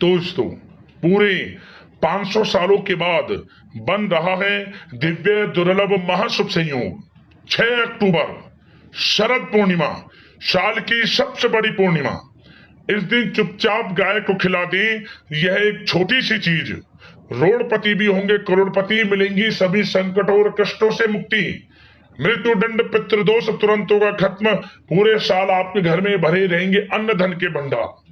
दोस्तों, पूरे 500 सालों के बाद बन रहा है दिव्य दुर्लभ महाशुभ संयोग। 6 अक्टूबर शरद पूर्णिमा, साल की सबसे बड़ी पूर्णिमा। इस दिन चुपचाप गाय को खिला दें, यह एक छोटी सी चीज रोडपति भी होंगे करोड़पति, मिलेंगी सभी संकटों और कष्टों से मुक्ति। मृत्यु दंड पितृदोष तुरंत होगा खत्म, पूरे साल आपके घर में भरे रहेंगे अन्न धन के भंडार।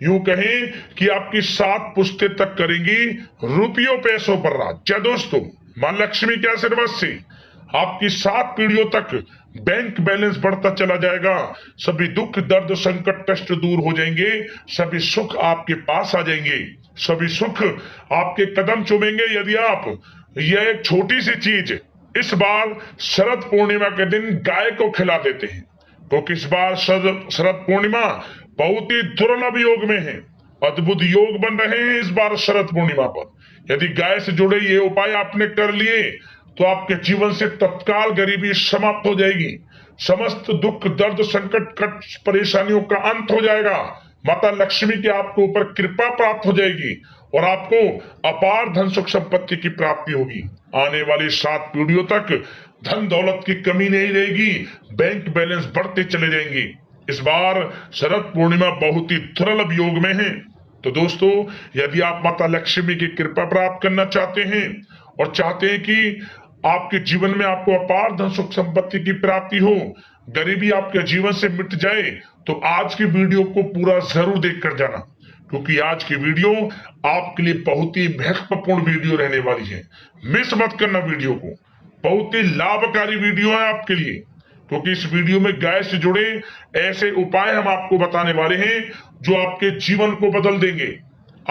यूं कहें कि आपकी 7 पुश्तें तक करेंगी रुपयों पैसों पर राज। क्या दोस्तों, मां लक्ष्मी के आशीर्वाद से आपकी 7 पीढ़ियों तक बैंक बैलेंस बढ़ता चला जाएगा। सभी दुख दर्द संकट कष्ट दूर हो जाएंगे, सभी सुख आपके पास आ जाएंगे, सभी सुख आपके कदम चूमेंगे यदि आप यह एक छोटी सी चीज इस बार शरद पूर्णिमा के दिन गाय को खिला देते हैं। क्योंकि इस बार शरद पूर्णिमा बहुत ही दुर्लभ योग में है, अद्भुत योग बन रहे हैं इस बार शरद पूर्णिमा पर। यदि गाय से जुड़े ये उपाय आपने कर लिए तो आपके जीवन से तत्काल गरीबी समाप्त हो जाएगी, समस्त दुख दर्द संकट कष्ट परेशानियों का अंत हो जाएगा, माता लक्ष्मी की आपके ऊपर कृपा प्राप्त हो जाएगी और आपको अपार धन सुख संपत्ति की प्राप्ति होगी। आने वाली 7 पीढ़ियों तक धन दौलत की कमी नहीं रहेगी, बैंक बैलेंस बढ़ते चले जाएंगे। इस बार शरद पूर्णिमा बहुत ही दुर्लभ योग में है। तो दोस्तों, यदि आप माता लक्ष्मी की कृपा प्राप्त करना चाहते हैं और चाहते हैं कि आपके जीवन में आपको अपार धन सुख संपत्ति की प्राप्ति हो, गरीबी आपके जीवन से मिट जाए, तो आज की वीडियो को पूरा जरूर देखकर जाना, क्योंकि आज की वीडियो आपके लिए बहुत ही महत्वपूर्ण वीडियो रहने वाली है। मिस मत करना वीडियो को, बहुत ही लाभकारी वीडियो है आपके लिए, क्योंकि इस वीडियो में गाय से जुड़े ऐसे उपाय हम आपको बताने वाले हैं जो आपके जीवन को बदल देंगे।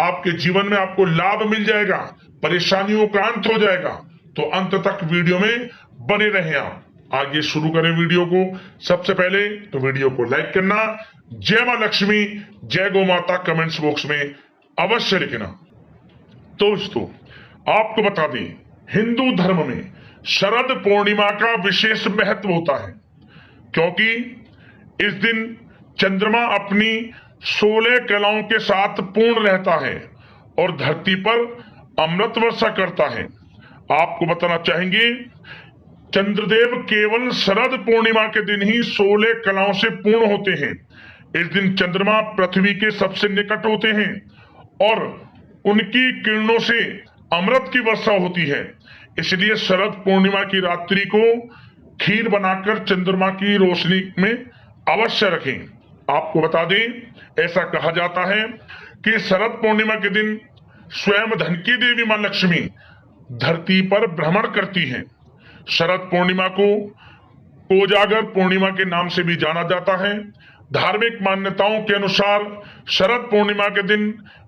आपके जीवन में आपको लाभ मिल जाएगा, परेशानियों का अंत हो जाएगा। तो अंत तक वीडियो में बने रहें आप। आगे शुरू करें वीडियो को। सबसे पहले तो वीडियो को लाइक करना, जय मां लक्ष्मी जय गौ माता कमेंट्स बॉक्स में अवश्य लिखना। दोस्तों, आपको बता दें, हिंदू धर्म में शरद पूर्णिमा का विशेष महत्व होता है, क्योंकि इस दिन चंद्रमा अपनी 16 कलाओं के साथ पूर्ण रहता है और धरती पर अमृत वर्षा करता है। आपको बताना चाहेंगे, चंद्रदेव केवल शरद पूर्णिमा के दिन ही 16 कलाओं से पूर्ण होते हैं। इस दिन चंद्रमा पृथ्वी के सबसे निकट होते हैं और उनकी किरणों से अमृत की वर्षा होती है। इसलिए शरद पूर्णिमा की रात्रि को खीर बनाकर चंद्रमा की रोशनी में अवश्य रखें। आपको बता दें, ऐसा कहा जाता है कि शरद पूर्णिमा के दिन स्वयं धन की देवी मां लक्ष्मी धरती पर भ्रमण करती हैं। शरद पूर्णिमा को कोजागर पूर्णिमा के नाम से भी जाना जाता है। धार्मिक मान्यताओं के अनुसार शरद पूर्णिमा के दिन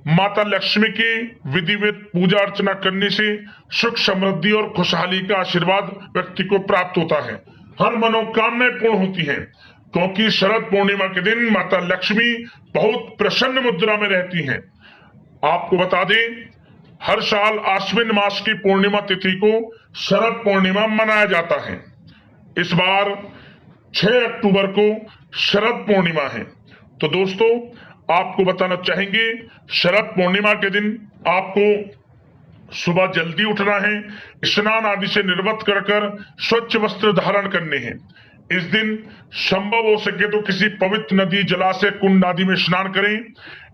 माता लक्ष्मी की विधिवत पूजा अर्चना करने से सुख समृद्धि और खुशहाली का आशीर्वाद व्यक्ति को प्राप्त होता है। हर मनोकामनाएं पूर्ण होती हैं, क्योंकि शरद पूर्णिमा के दिन माता लक्ष्मी बहुत प्रसन्न मुद्रा में रहती हैं। आपको बता दें, हर साल आश्विन मास की पूर्णिमा तिथि को शरद पूर्णिमा मनाया जाता है। इस बार 6 अक्टूबर को शरद पूर्णिमा है। तो दोस्तों, आपको बताना चाहेंगे, शरद पूर्णिमा के दिन आपको सुबह जल्दी उठना है, स्नान आदि से निर्वृत्त कर स्वच्छ वस्त्र धारण करने हैं। इस दिन संभव हो सके तो किसी पवित्र नदी जलाशय कुंड आदि में स्नान करें।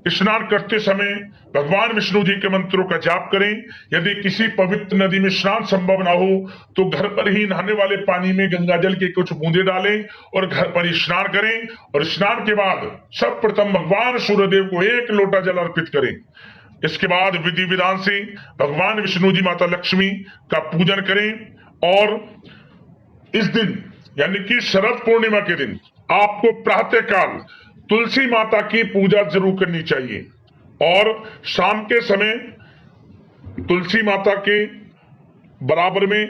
स्नान करते समय भगवान विष्णु जी के मंत्रों का जाप करें। यदि किसी पवित्र नदी में स्नान संभव ना हो तो घर पर ही नहाने वाले पानी में गंगा जल के कुछ बूंदे डालें और घर पर ही स्नान करें। और स्नान के बाद सर्वप्रथम भगवान सूर्यदेव को 1 लोटा जल अर्पित करें। इसके बाद विधि विधान से भगवान विष्णु जी माता लक्ष्मी का पूजन करें। और इस दिन यानी कि शरद पूर्णिमा के दिन आपको प्रातः काल तुलसी माता की पूजा जरूर करनी चाहिए और शाम के समय तुलसी माता के बराबर में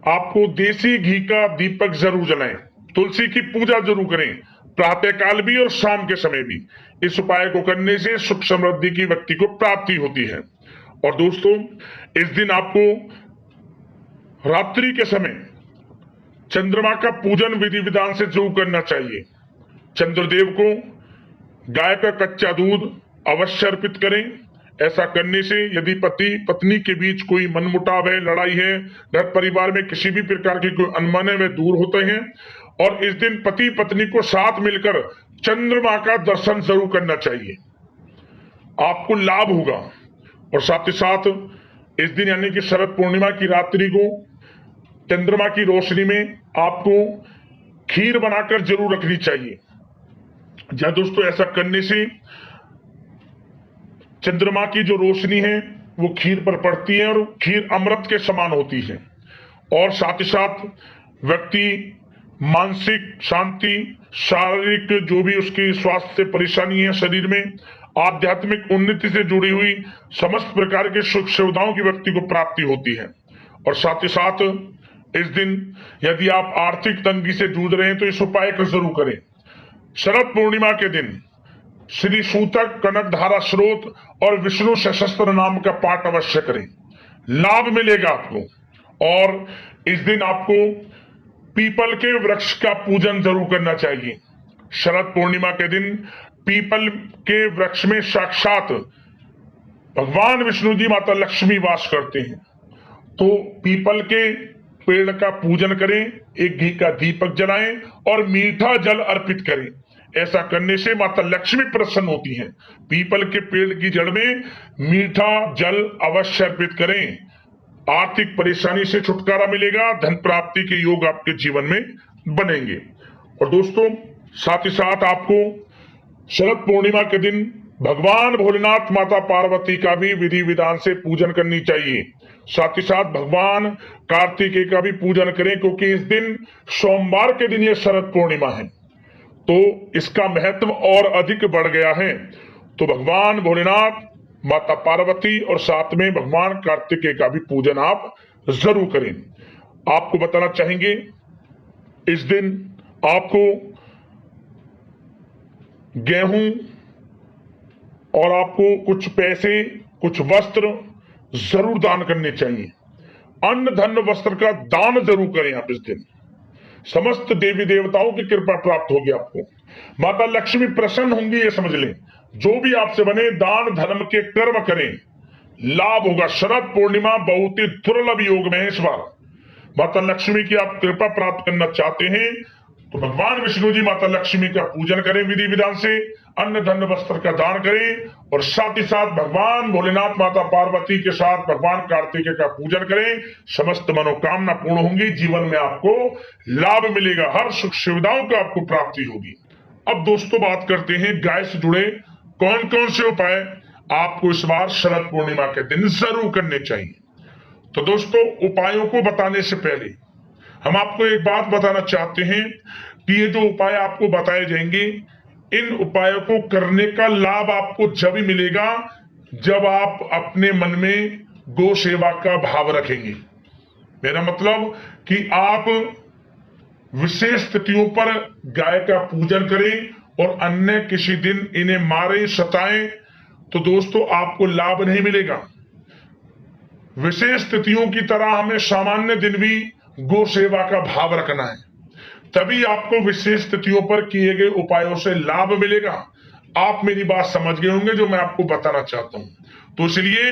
आपको देसी घी का दीपक जरूर जलाएं। तुलसी की पूजा जरूर करें, प्रातः काल भी और शाम के समय भी। इस उपाय को करने से सुख समृद्धि की व्यक्ति को प्राप्ति होती है। और दोस्तों, इस दिन आपको रात्रि के समय चंद्रमा का पूजन विधि विधान से जरूर करना चाहिए। चंद्रदेव को गाय का कच्चा दूध अवश्य अर्पित करें। ऐसा करने से यदि पति पत्नी के बीच कोई मनमुटाव है, लड़ाई है, घर परिवार में किसी भी प्रकार की कोई अनबन है, वे दूर होते हैं। और इस दिन पति पत्नी को साथ मिलकर चंद्रमा का दर्शन जरूर करना चाहिए, आपको लाभ होगा। और साथ ही साथ इस दिन यानी कि शरद पूर्णिमा की रात्रि को चंद्रमा की रोशनी में आपको खीर बनाकर जरूर रखनी चाहिए। जहां दोस्तों ऐसा करने से चंद्रमा की जो रोशनी है वो खीर पर पड़ती है और खीर अमृत के समान होती है। और साथ ही साथ व्यक्ति मानसिक शांति, शारीरिक जो भी उसकी स्वास्थ्य परेशानी है शरीर में, आध्यात्मिक उन्नति से जुड़ी हुई समस्त प्रकार के सुख सुविधाओं की व्यक्ति को प्राप्ति होती है। और साथ ही साथ इस दिन यदि आप आर्थिक तंगी से जूझ रहे हैं तो इस उपाय को जरूर करें। शरद पूर्णिमा के दिन श्री सूतक, कनकधारा स्रोत और विष्णु सहस्त्र नाम का पाठ अवश्य करें, लाभ मिलेगा आपको। और इस दिन आपको पीपल के वृक्ष का पूजन जरूर करना चाहिए। शरद पूर्णिमा के दिन पीपल के वृक्ष में साक्षात भगवान विष्णु जी, माता लक्ष्मी वास करते हैं। तो पीपल के पेड़ का पूजन करें, एक घी का दीपक जलाएं और मीठा जल अर्पित करें। ऐसा करने से माता लक्ष्मी प्रसन्न होती हैं। पीपल के पेड़ की जड़ में मीठा जल अवश्य अर्पित करें, आर्थिक परेशानी से छुटकारा मिलेगा, धन प्राप्ति के योग आपके जीवन में बनेंगे। और दोस्तों साथ ही साथ आपको शरद पूर्णिमा के दिन भगवान भोलेनाथ, माता पार्वती का भी विधि विधान से पूजन करनी चाहिए। साथ ही साथ भगवान कार्तिकेय का भी पूजन करें, क्योंकि इस दिन सोमवार के दिन यह शरद पूर्णिमा है, तो इसका महत्व और अधिक बढ़ गया है। तो भगवान भोलेनाथ, माता पार्वती और साथ में भगवान कार्तिकेय का भी पूजन आप जरूर करें। आपको बताना चाहेंगे इस दिन आपको गेहूं और आपको कुछ पैसे, कुछ वस्त्र जरूर दान करने चाहिए। अन्न धन वस्त्र का दान जरूर करें आप इस दिन। समस्त देवी देवताओं की कृपा प्राप्त होगी आपको, माता लक्ष्मी प्रसन्न होंगी, ये समझ लें। जो भी आपसे बने दान धर्म के कर्म करें, लाभ होगा। शरद पूर्णिमा बहुत ही दुर्लभ योग में है इस बार। माता लक्ष्मी की आप कृपा प्राप्त करना चाहते हैं तो भगवान विष्णु जी, माता लक्ष्मी का पूजन करें विधि विधान से, अन्न धन वस्त्र का दान करें और साथ ही साथ भगवान भोलेनाथ, माता पार्वती के साथ भगवान कार्तिकेय का पूजन करें। समस्त मनोकामना पूर्ण होंगी, जीवन में आपको लाभ मिलेगा, हर सुख सुविधाओं का आपको प्राप्ति होगी। अब दोस्तों बात करते हैं गाय से जुड़े कौन कौन से उपाय आपको इस बार शरद पूर्णिमा के दिन जरूर करने चाहिए। तो दोस्तों उपायों को बताने से पहले हम आपको एक बात बताना चाहते हैं कि ये जो उपाय आपको बताए जाएंगे, इन उपायों को करने का लाभ आपको जब ही मिलेगा जब आप अपने मन में गौ सेवा का भाव रखेंगे। मेरा मतलब कि आप विशेष तिथियों पर गाय का पूजन करें और अन्य किसी दिन इन्हें मारें, सताएं, तो दोस्तों आपको लाभ नहीं मिलेगा। विशेष तिथियों की तरह हमें सामान्य दिन भी गौ सेवा का भाव रखना है, तभी आपको विशेष तिथियों पर किए गए उपायों से लाभ मिलेगा। आप मेरी बात समझ गए होंगे जो मैं आपको बताना चाहता हूं। तो इसलिए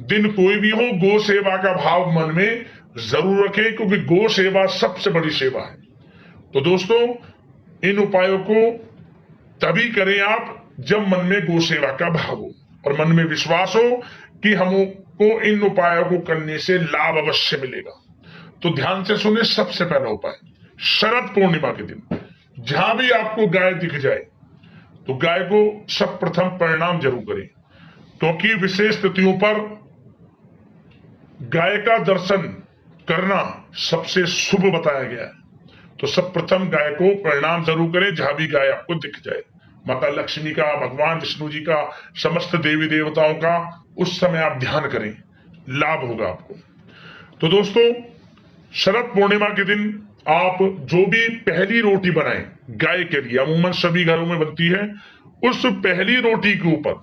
दिन कोई भी हो, गौ सेवा का भाव मन में जरूर रखें, क्योंकि गौ सेवा सबसे बड़ी सेवा है। तो दोस्तों इन उपायों को तभी करें आप जब मन में गौ सेवा का भाव हो और मन में विश्वास हो कि हमको इन उपायों को करने से लाभ अवश्य मिलेगा। तो ध्यान से सुने, सबसे पहला उपाय शरद पूर्णिमा के दिन जहां भी आपको गाय दिख जाए तो गाय को सब प्रथम प्रणाम जरूर करें, क्योंकि विशेष तिथियों पर गाय का दर्शन करना सबसे शुभ बताया गया है। तो सब प्रथम गाय को प्रणाम जरूर करें जहां भी गाय आपको दिख जाए। माता लक्ष्मी का, भगवान विष्णु जी का, समस्त देवी देवताओं का उस समय आप ध्यान करें, लाभ होगा आपको। तो दोस्तों शरद पूर्णिमा के दिन आप जो भी पहली रोटी बनाएं गाय के लिए, अमूमन सभी घरों में बनती है, उस पहली रोटी के ऊपर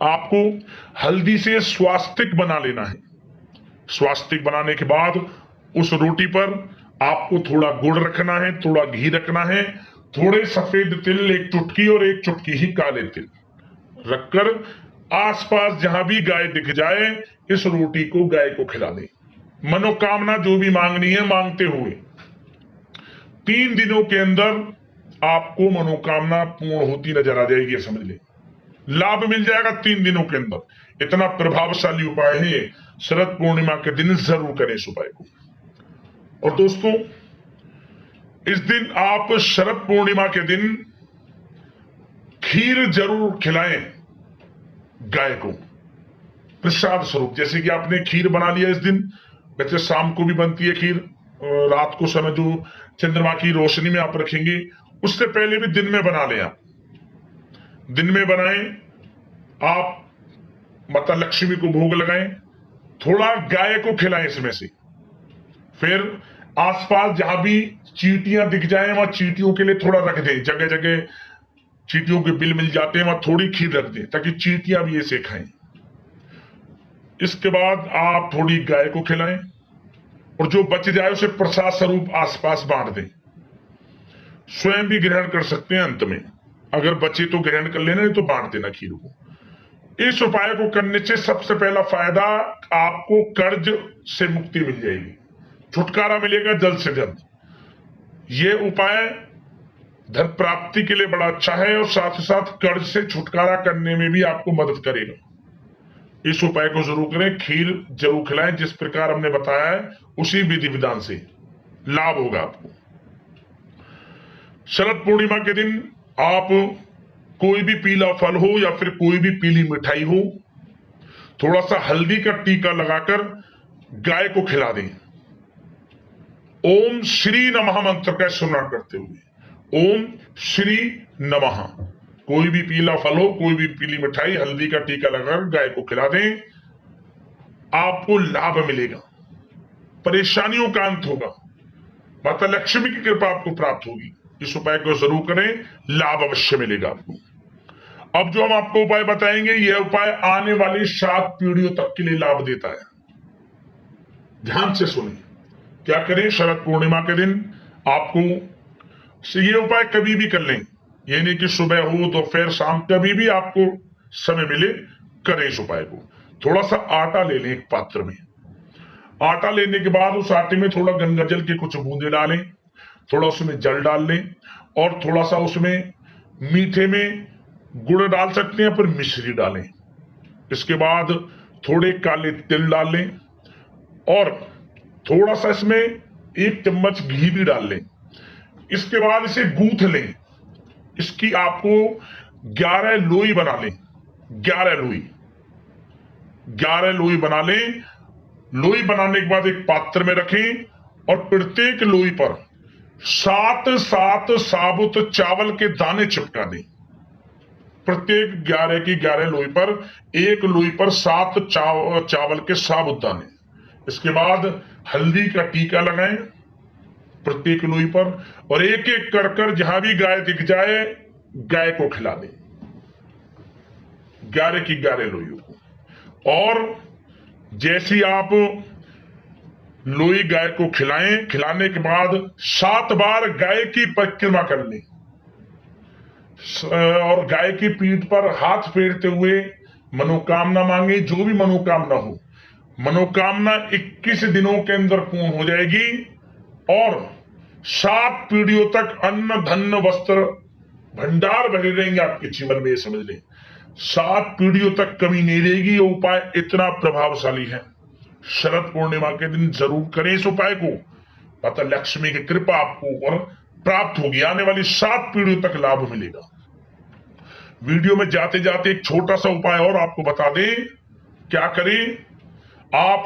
आपको हल्दी से स्वास्तिक बना लेना है। स्वास्तिक बनाने के बाद उस रोटी पर आपको थोड़ा गुड़ रखना है, थोड़ा घी रखना है, थोड़े सफेद तिल एक चुटकी और एक चुटकी ही काले तिल रखकर आसपास जहां भी गाय दिख जाए इस रोटी को गाय को खिला दें। मनोकामना जो भी मांगनी है मांगते हुए 3 दिनों के अंदर आपको मनोकामना पूर्ण होती नजर आ जाएगी, समझ ले। लाभ मिल जाएगा 3 दिनों के अंदर। इतना प्रभावशाली उपाय है। शरद पूर्णिमा के दिन जरूर करें इस उपाय को। और दोस्तों, इस दिन आप शरद पूर्णिमा के दिन खीर जरूर खिलाएं गाय को प्रसाद स्वरूप। जैसे कि आपने खीर बना लिया इस दिन, वैसे शाम को भी बनती है खीर, रात को समय जो चंद्रमा की रोशनी में आप रखेंगे उससे पहले भी दिन में बना लें। आप दिन में बनाएं, आप माता लक्ष्मी को भोग लगाएं, थोड़ा गाय को खिलाएं इसमें से। फिर आसपास जहां भी चींटियां दिख जाएं वहां चींटियों के लिए थोड़ा रख दें। जगह जगह चींटियों के बिल मिल जाते हैं, वहां थोड़ी खीर रख दें ताकि चींटियां भी इसे खाएं। इसके बाद आप थोड़ी गाय को खिलाएं और जो बच जाए उसे प्रसाद स्वरूप आसपास बांट दें। स्वयं भी ग्रहण कर सकते हैं अंत में, अगर बचे तो ग्रहण कर लेना, नहीं तो बांट देना खीर को। इस उपाय को करने से सबसे पहला फायदा, आपको कर्ज से मुक्ति मिल जाएगी, छुटकारा मिलेगा जल्द से जल्द। यह उपाय धन प्राप्ति के लिए बड़ा अच्छा है और साथ ही साथ कर्ज से छुटकारा करने में भी आपको मदद करेगा। इस उपाय को जरूर करें, खीर जरूर खिलाएं। जिस प्रकार हमने बताया है उसी विधि विधान से लाभ होगा आपको। शरद पूर्णिमा के दिन आप कोई भी पीला फल हो या फिर कोई भी पीली मिठाई हो, थोड़ा सा हल्दी का टीका लगाकर गाय को खिला दें। ओम श्री नमः मंत्र का स्मरण करते हुए, ओम श्री नमः। कोई भी पीला फल हो, कोई भी पीली मिठाई, हल्दी का टीका लगाकर गाय को खिला दें, आपको लाभ मिलेगा, परेशानियों का अंत होगा, माता लक्ष्मी की कृपा आपको प्राप्त होगी। इस उपाय को जरूर करें, लाभ अवश्य मिलेगा आपको। अब जो हम आपको उपाय बताएंगे, यह उपाय आने वाली 7 पीढ़ियों तक के लिए लाभ देता है। ध्यान से सुनिए। क्या करें? शरद पूर्णिमा के दिन आपको ये उपाय कभी भी कर लें, ये नहीं कि सुबह हो दोपहर शाम, कभी भी आपको समय मिले करें इस उपाय को। थोड़ा सा आटा ले लें एक पात्र में। आटा लेने के बाद उस आटे में थोड़ा गंगा जल के कुछ बूंदे डालें, थोड़ा उसमें जल डाल लें और थोड़ा सा उसमें मीठे में गुड़ डाल सकते हैं, पर मिश्री डालें। इसके बाद थोड़े काले तिल डाल लें और थोड़ा सा इसमें 1 चम्मच घी भी डाल लें। इसके बाद इसे गूंथ लें। इसकी आपको 11 लोई बना लें। 11 लोई बना लें। लोई बनाने के बाद एक पात्र में रखें और प्रत्येक लोई पर 7 साबुत चावल के दाने चिपका दें। प्रत्येक 11 की 11 लोई पर, एक लोई पर 7 चावल के साबुत दाने। इसके बाद हल्दी का टीका लगाएं प्रत्येक लोई पर और एक एक कर जहां भी गाय दिख जाए गाय को खिला दें, 11 की 11 लोइयों को। और जैसी आप लोई गाय को खिलाएं, खिलाने के बाद 7 बार गाय की परिक्रमा कर लें और गाय की पीठ पर हाथ फेरते हुए मनोकामना मांगे। जो भी मनोकामना हो, मनोकामना 21 दिनों के अंदर पूर्ण हो जाएगी और 7 पीढ़ियों तक अन्न धन वस्त्र भंडार भरे रहेंगे आपके जीवन में। ये समझ लें, 7 पीढ़ियों तक कमी नहीं रहेगी। ये उपाय इतना प्रभावशाली है। शरद पूर्णिमा के दिन जरूर करें इस उपाय को, माता लक्ष्मी की कृपा आपको और प्राप्त होगी। आने वाली 7 पीढ़ियों तक लाभ मिलेगा। वीडियो में जाते जाते एक छोटा सा उपाय और आपको बता दें। क्या करें? आप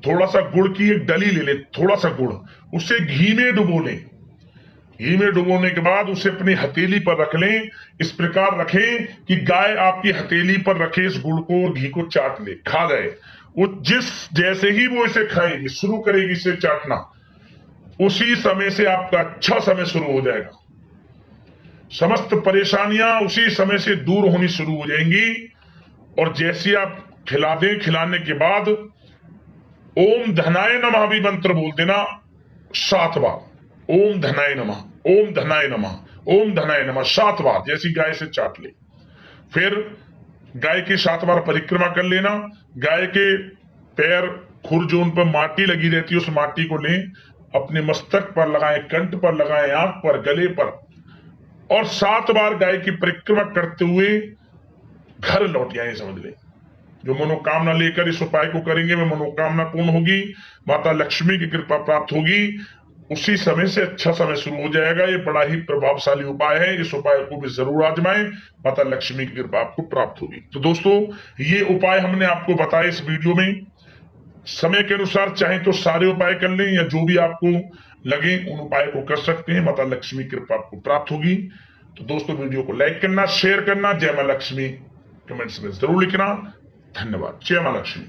थोड़ा सा गुड़ की एक डली ले लें, थोड़ा सा गुड़, उसे घी में डुबो लें। घी में डुबोने के बाद उसे अपनी हथेली पर रख लें। इस प्रकार रखें कि गाय आपकी हथेली पर रखे इस गुड़ को और घी को चाट ले, खा जाए। वो जैसे ही वो इसे खाएगी, शुरू करेगी इसे चाटना, उसी समय से आपका अच्छा समय शुरू हो जाएगा। समस्त परेशानियां उसी समय से दूर होनी शुरू हो जाएंगी। और जैसे आप खिला दें, खिलाने के बाद ओम धनाय नमः भी मंत्र बोल देना 7 बार। ओम धनाय नमः, ओम धनाय नमः, ओम धनाय नमः 7 बार, जैसी गाय से चाट ले। फिर गाय की 7 बार परिक्रमा कर लेना। गाय के पैर खुर जो उन पर माटी लगी रहती है उस माटी को लें, अपने मस्तक पर लगाएं, कंठ पर लगाएं, आंख पर, गले पर, और 7 बार गाय की परिक्रमा करते हुए घर लौट आए। समझ लें, जो मनोकामना लेकर इस उपाय को करेंगे वह मनोकामना पूर्ण होगी, माता लक्ष्मी की कृपा प्राप्त होगी। उसी समय से अच्छा समय शुरू हो जाएगा। ये बड़ा ही प्रभावशाली उपाय है, इस उपाय को भी जरूर आजमाएं, माता लक्ष्मी की कृपा आपको प्राप्त होगी। तो दोस्तों, ये उपाय हमने आपको बताए इस वीडियो में। समय के अनुसार चाहे तो सारे उपाय कर लें या जो भी आपको लगे उन उपाय को कर सकते हैं, माता लक्ष्मी की कृपा आपको प्राप्त होगी। तो दोस्तों, वीडियो को लाइक करना, शेयर करना, जय मां लक्ष्मी कमेंट्स में जरूर लिखना। धन्यवाद। जय मां लक्ष्मी।